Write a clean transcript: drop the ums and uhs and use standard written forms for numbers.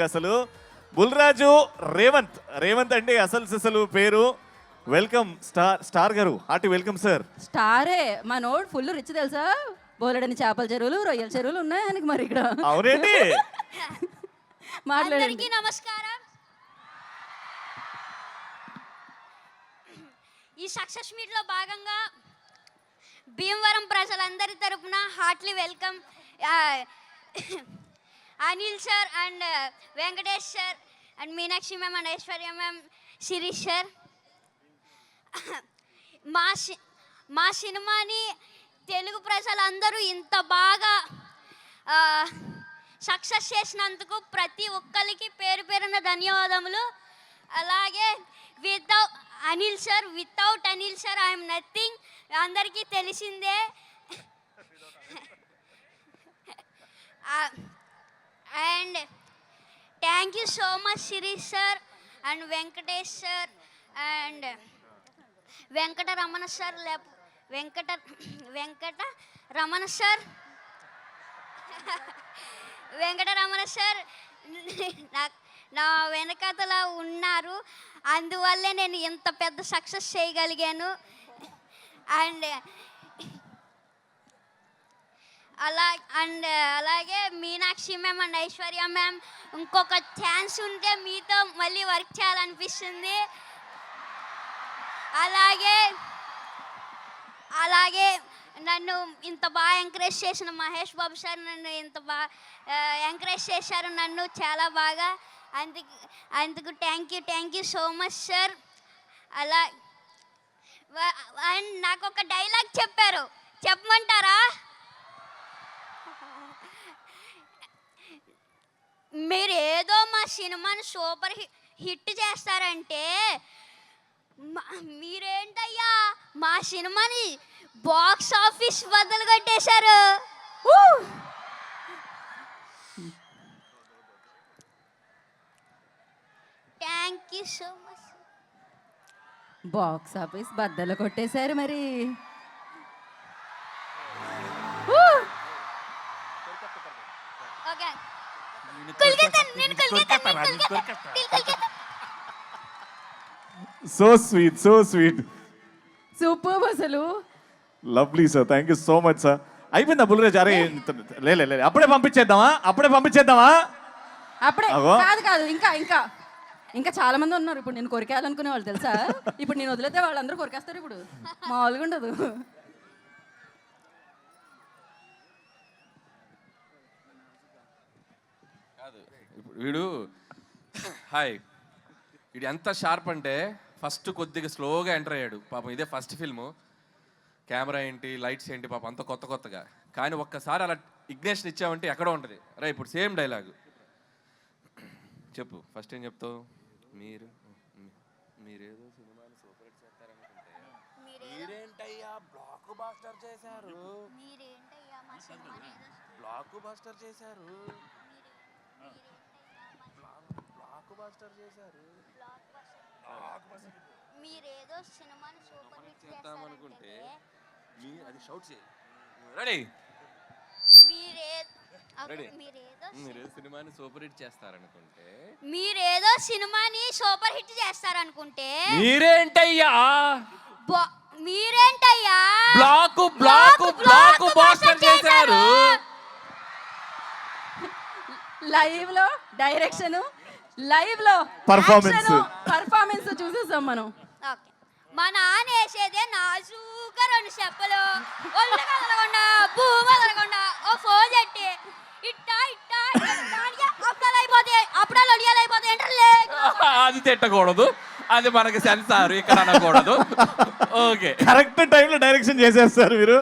నిజంగా అసలు బుల్రాజు రేవంత్ అంటే అసలు పేరు. వెల్కమ్ స్టార్ గారు, హార్టీ వెల్కమ్ సార్. స్టారే మా నోడ్ ఫుల్ రిచ్ తెలుసా, బోలెడని చేపల చెరువులు రొయ్యల చెరువులు ఉన్నాయి ఆయనకి మరి ఇక్కడ. అవునండి. మాట్లాడండి. అందరికీ నమస్కారం. ఈ సక్సెస్ మీట్ లో భాగంగా భీమవరం ప్రజలందరి తరపున heartly welcome Anil sir and Venkatesh sir and Meenakshi ma'am and Aishwarya ma'am, Sirish sir. మా సినిమాని తెలుగు ప్రజలందరూ ఇంత బాగా సక్సెస్ చేసినందుకు ప్రతి ఒక్కరికి పేరు పేరున ధన్యవాదములు. అలాగే without Anil sir I'm nothing, అందరికీ తెలిసిందే. And thank you so much Sirish sir and Venkatesh sir and Venkataramana sir Venkataramana sir నా వెనకతల ఉన్నారు, అందువల్లే నేను ఇంత పెద్ద సక్సెస్ చేయగలిగాను. అండ్ అలాగే Meenakshi ma'am and Aishwarya ma'am, ఇంకొక ఛాన్స్ ఉంటే మీతో మళ్ళీ వర్క్ చేయాలనిపిస్తుంది. అలాగే నన్ను ఇంత బాగా ఎంకరేజ్ చేసిన మహేష్ బాబు సార్ నన్ను ఇంత బాగా ఎంకరేజ్ చేశారు నన్ను చాలా బాగా. అందుకు thank you so much sir. And నాకు ఒక డైలాగ్ చెప్పారు, చెప్పమంటారా? మీరు ఏదో మా సినిమాని సూపర్ హిట్ చేస్తారంటే మీరేంటయ్యా మా సినిమాని బాక్స్ ఆఫీస్ బద్దలు కొట్టేశారు. Thank you so much. Box office బద్దలు కొట్టేశారు మరి. Okay so sweet. సూపర్ అసలు. Lovely sir, thank you so much sir. అయిపోయిందా బుల్రాజ్? అరే లే అప్పుడే పంపించేద్దామా? అప్పుడే అగో. కాదు ఇంకా చాలా మంది ఉన్నారు. ఇప్పుడు నేను కొరికేయాలనుకునే వాళ్ళు తెలుసా, ఇప్పుడు నేను వదిలేతే వాళ్ళందరూ కొరికేస్తారు. ఇప్పుడు మామూలుగా ఉండదు. వీడు ఎంత షార్ప్ అంటే ఫస్ట్ కొద్దిగా స్లోగా ఎంటర్ అయ్యాడు పాపం. ఇదే ఫస్ట్ ఫిల్ము, కెమెరా ఏంటి లైట్స్ ఏంటి పాపం అంత కొత్తగా. కానీ ఒక్కసారి అలా ఇగ్నేషన్ ఇచ్చామంటే ఎక్కడో ఉంటుంది. రా ఇప్పుడు సేమ్ డైలాగు చెప్పు. ఫస్ట్ ఏం చెప్తావు? మీరేదో సినిమాని సూపర్ హిట్ చేస్తారనుకుంటే మీరేంటయ్యా బ్లాక్ బాస్టర్ చేశారు. మీరేదో సినిమాని సూపర్ హిట్ చేద్దామనుకుంటే అది షౌట్ చేయి. రెడీ? మీరేదో సినిమాని సూపర్ హిట్ చేస్తారనుకుంటే మీరేంటయ్యా బ్లాక్ బాస్టర్ చేశారు. లైవ్ లో డైరెక్షన్, లైవ్ లో పర్ఫార్మెన్స్ చూసేసాం మనం. మా నాన్న వేసేదే నాజూగా 2 చెప్పలు, ఒళ్ళు కదలకుండా భూమి కదలకుండా ఓ ఫోన్ చెట్టి ఇట్టా అప్పుడాలు ఒడియాలైపోతాయి ఏంటలే. అది తిట్టకూడదు, అది మనకి సెన్సార్ ఇక్కడ అనకూడదు. ఓకే, కరెక్ట్ టైంలో డైరెక్షన్ చేసేస్తారు మీరు.